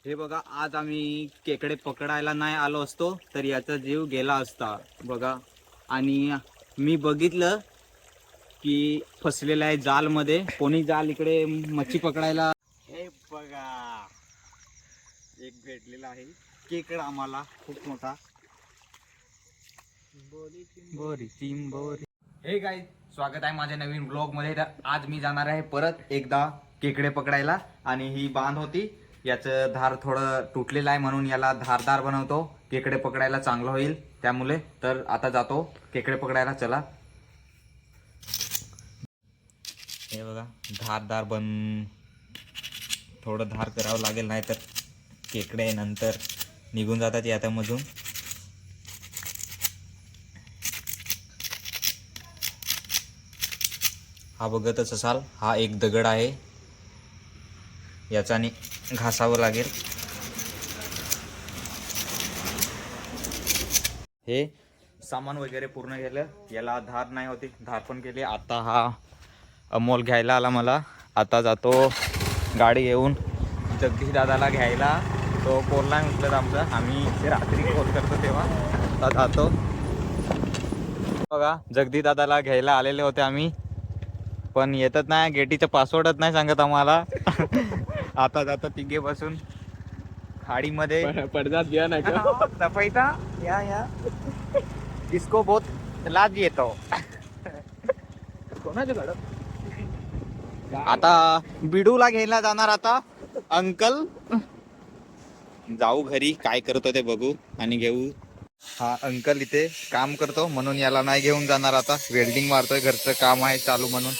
हे बघा, आज आम्ही खेकडे पकडायला नाही आलो असतो तर याचा जीव गेला असता बघा. आणि मी बघितलं की फसलेला आहे जाल मध्ये. कोणी जाल इकडे मच्छी पकडायला. हे बघा, एक भेटलेला आहे खेकडा आम्हाला, खूप मोठा. बोरी चिंबोरी. हे गाईज, स्वागत आहे माझ्या नवीन ब्लॉग मध्ये. तर आज मी जाणार आहे परत एकदा खेकडे पकडायला. आणि ही बांध होती, याचं धार थोडं तुटलेलं आहे म्हणून याला धारदार बनवतो. खेकडे पकडायला चांगलं होईल त्यामुळे. तर आता जातो खेकडे पकडायला, चला. हे बघा, धारदार थोडं धार करावं लागेल, नाही तर खेकडे नंतर निघून जातात याच्यामधून. हा बघतच असाल, हा एक दगड आहे, याच्याने घासावं लागेल. हे सामान वगैरे पूर्ण केलं, याला धार नाही होती, धार पण केली. आता हा अमोल घ्यायला आला मला. आता जातो गाडी घेऊन जगदीश दादाला घ्यायला. तो कॉल नाही उचलत आमचा, आम्ही रात्री कॉल करतो तेव्हा. आता जातो बघा, जगदीश दादाला घ्यायला आलेले होते आम्ही, पण येतच नाही, गेटीचं पासवर्डच नाही सांगत आम्हाला. आता जातो तिघे बसून खाडीमध्ये पडदात घ्या नाही का सफाईता. या इसको बहुत लाज येतो. कोणाच्या गाडं आता बिडूला घ्यायला जाणार आता अंकल. जाऊ घरी, काय करतो ते बघू आणि घेऊ. हा अंकल इथे काम करतो म्हणून याला नाही घेऊन जाणार आता. वेल्डिंग मारतोय, घरचं काम आहे चालू म्हणून.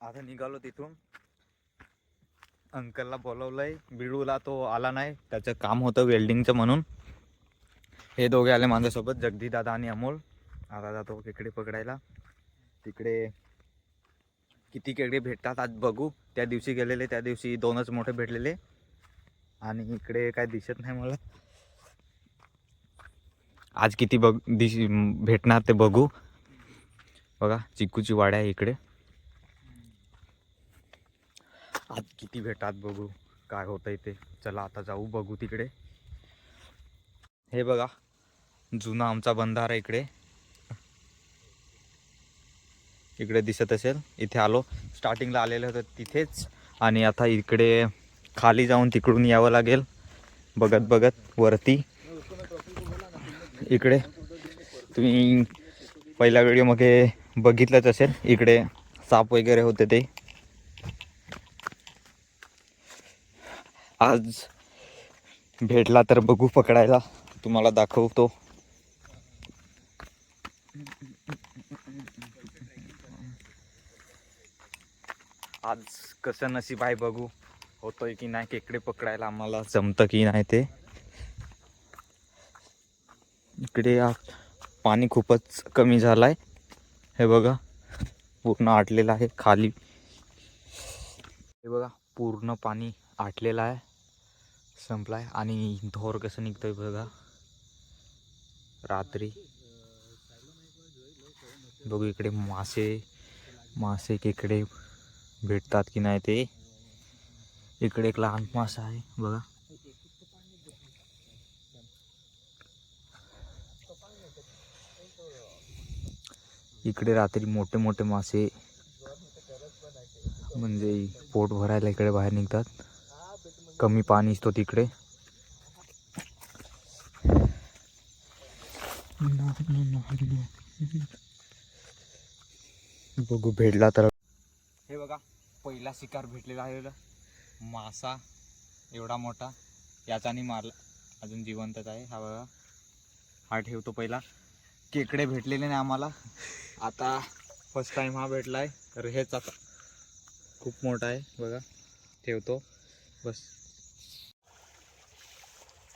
आता निघालो तिथून. अंकलला बोलवलंय, बिडूला तो आला नाही, त्याचं काम होतं वेल्डिंगचं म्हणून. हे दोघे आले माझ्यासोबत, जगदीश दादा आणि अमोल. आता जातो खेकडे पकडायला. तिकडे किती खेकडे भेटतात आज बघू. त्या दिवशी गेलेले, त्या दिवशी 2च मोठे भेटलेले, आणि इकडे काय दिसत नाही मला. आज किती भेटणार ते बघू. बघा, चिकूची वाड आहे इकडे. आज किती भेटतात बघू, काय होतंय ते. चला आता जाऊ बघू तिकडे. हे बघा, जुना आमचा बंधारा इकडे दिसत असेल. इथे आलो, स्टार्टिंगला आलेलं होतं तिथेच. आणि आता इकडे खाली जाऊन तिकडून यावं लागेल बघत बघत वरती. इकडे तुम्ही पहिल्या व्हिडिओमध्ये बघितलंच असेल, इकडे साप वगैरे होते ते. आज भेटला तर बघू पकडायला, तुम्हाला दाखवतो. आज कसं नशीब आहे बघू, होतोय की नाही खेकडे पकडायला, आम्हाला जमतं की नाही ते. इकडे पाणी खूपच कमी झालंय. हे बघा, पूर्ण आटलेलं आहे खाली. हे बघा, पूर्ण पाणी आटलेलं आहे, संपलाय. आणि धोर कसं निघतोय बघा रात्री. बघू इकडे मासे खेकडे भेटतात की नाही ते. इकडे एक लहान मासा आहे बघा. इकडे रात्री मोठे मोठे मासे, म्हणजे पोट भरायला इकडे बाहेर निघतात. कमी पाणी असतो तिकडे. बघू भेटला तर. हे बघा, पहिला शिकार भेटलेला आहे मासा, एवढा मोठा. याचानी मारला, अजून जिवंतच आहे. हा बघा, हा ठेवतो पहिला. खेकडे भेटलेले नाही आम्हाला, आता फर्स्ट टाइम हा भेटलाय. तर हेच आता खूप मोठा आहे बघा, ठेवतो बस.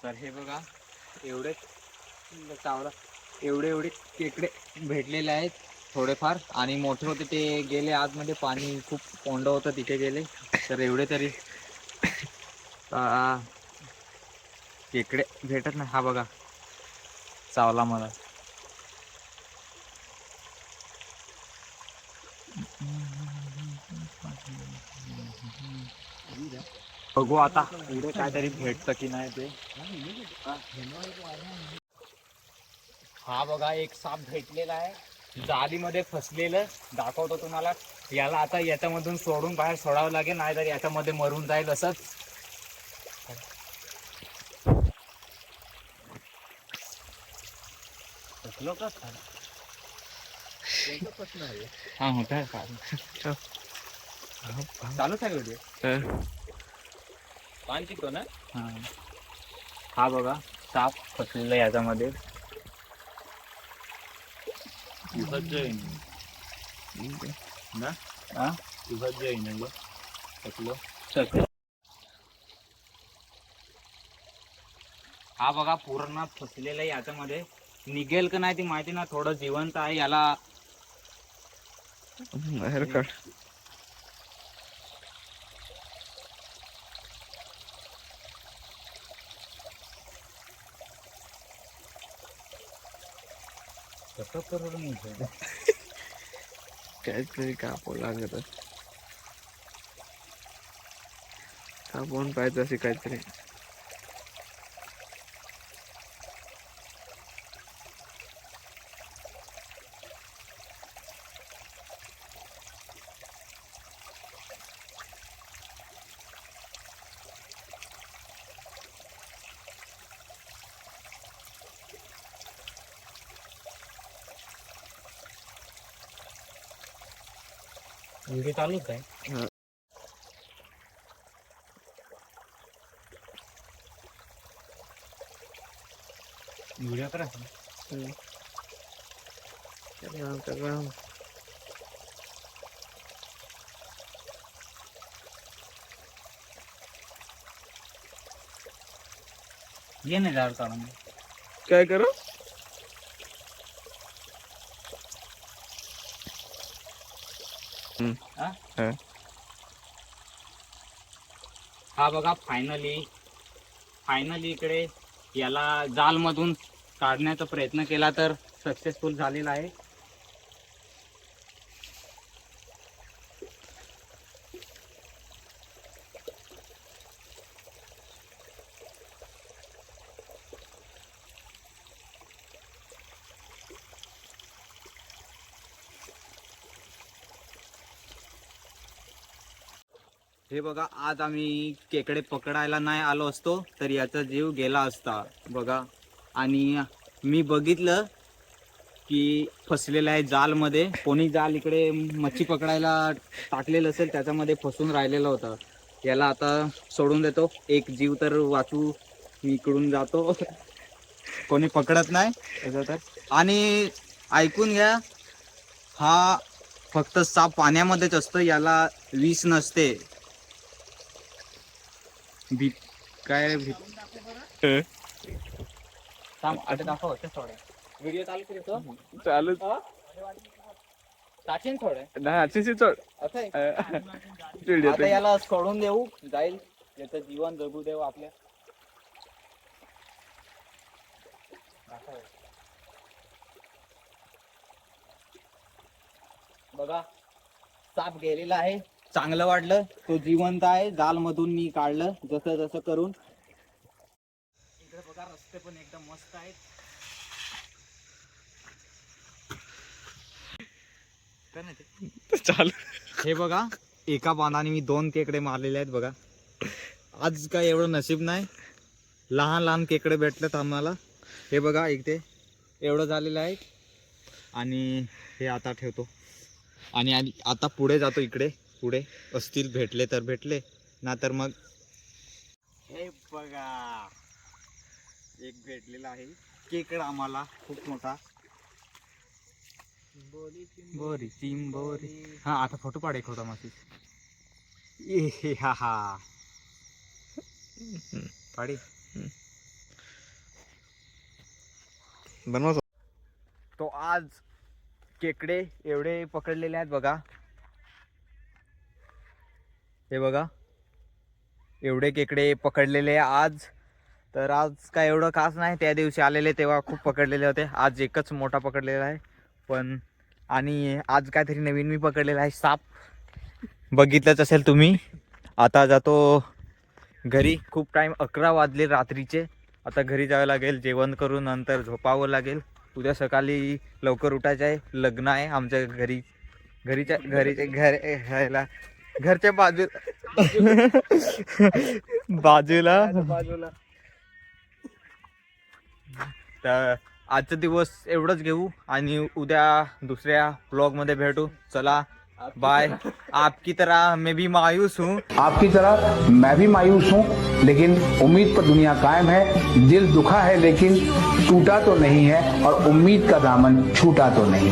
तर हे बघा, एवढे खेकडे भेटलेले आहेत थोडेफार. आणि मोठे होते ते गेले आतमध्ये, पाणी खूप कोंड होतं तिथे गेले. तर एवढे तरी खेकडे भेटत नाही. हा बघा, चावला मला. बघू आता पुढे काहीतरी भेटतं की नाही ते. हा बघा एक साप भेटलेला आहे जाळीमध्ये फसलेलं, दाखवतो तुम्हाला. याला आता याच्यामधून सोडून बाहेर सोडावं लागेल, नाहीतर याच्यामध्ये मरून जाईल असंच. हा होत आहे चालूच आहे व्हिडिओ. पान चिकतो ना. हा बघा साप फसलेला याच्यामध्ये. हा बघा पूर्ण फसलेला याच्यामध्ये. निघेल का नाही ती माहिती ना, थोडं जिवंत आहे. याला बाहेर काढ. काहीतरी कापू लागत, कापून पाहिजे अशी काहीतरी. व्हिडिओ चालूच आहे. व्हिडिओ करा. ये नाही झाड काढून. काय करू. हा बघा फायनली इकडे याला जाल मधून काढण्याचा प्रयत्न केला तर सक्सेसफुल झालेला आहे. हे बघा आज आम्ही खेकडे पकडायला नाही आलो असतो तर याचा जीव गेला असता बघा. आणि मी बघितलं की फसलेलं आहे जालमध्ये. कोणी जाल इकडे मच्छी पकडायला टाकलेलं असेल त्याच्यामध्ये फसून राहिलेलं होतं. याला आता सोडून देतो, एक जीव तर वाचू. मी इकडून जातो, कोणी पकडत नाही तसं तर. आणि ऐकून घ्या, हा फक्त साप पाण्यामध्येच असतो, याला विष नसते. काय दाखव थोडे व्हिडिओ चालू करतो. चालू टाकेन थोडे नाही चढ. आता याला सोडून देऊ, जाईल. याचं जीवन जगू देऊ आपल्या. बघा साप गेलेला आहे, चांगलं वाटलं. तो जिवंत आहे, जाल मधून मी काढलं जसं जसं करून. इकडे बघा रस्ते पण एकदम मस्त आहेत. चालू. हे बघा एका बाणाने मी 2 खेकडे मारलेले आहेत बघा. आज काय एवढं नशीब नाही, लहान लहान खेकडे भेटलेत आम्हाला. हे बघा इथे एवढं झालेलं आहे. आणि हे आता ठेवतो आणि आता पुढे जातो. इकडे पुढे असतील, भेटले तर भेटले, ना तर मग. हे बघा एक भेटलेला आहे खेकडा आम्हाला, खूप मोठा. बोरी चिंबोरी. हा आता फोटो पाड एक होता मासी. हा हा पाडी बनवा. तो आज खेकडे एवढे पकडलेले आहेत बघा. हे बघा एवढे खेकडे पकडलेले आज. तर आज काय एवढं खास नाही, त्या दिवशी आलेले तेव्हा खूप पकडलेले होते. आज एकच मोठा पकडलेला आहे पण. आणि आज काहीतरी नवीन मी पकडलेला आहे साप, बघितलंच असेल तुम्ही. आता जातो घरी खूप टाईम 11 वाजले रात्रीचे. आता घरी जावं लागेल, जेवण करून नंतर झोपावं लागेल. उद्या सकाळी लवकर उठायचं आहे. लग्न आहे आमच्या घरच्या बाजूला. तर आजचा दिवस एवढंच घेऊ आणि उद्या दुसऱ्या ब्लॉग मध्ये भेटू. चला बाय. आपकी तरह मैं भी मायूस हूँ. आपकी तरह मैं भी मायूस हूँ, लेकिन उम्मीद पर दुनिया कायम है. दिल दुखा है लेकिन टूटा तो नहीं है, और उम्मीद का दामन छूटा तो नहीं.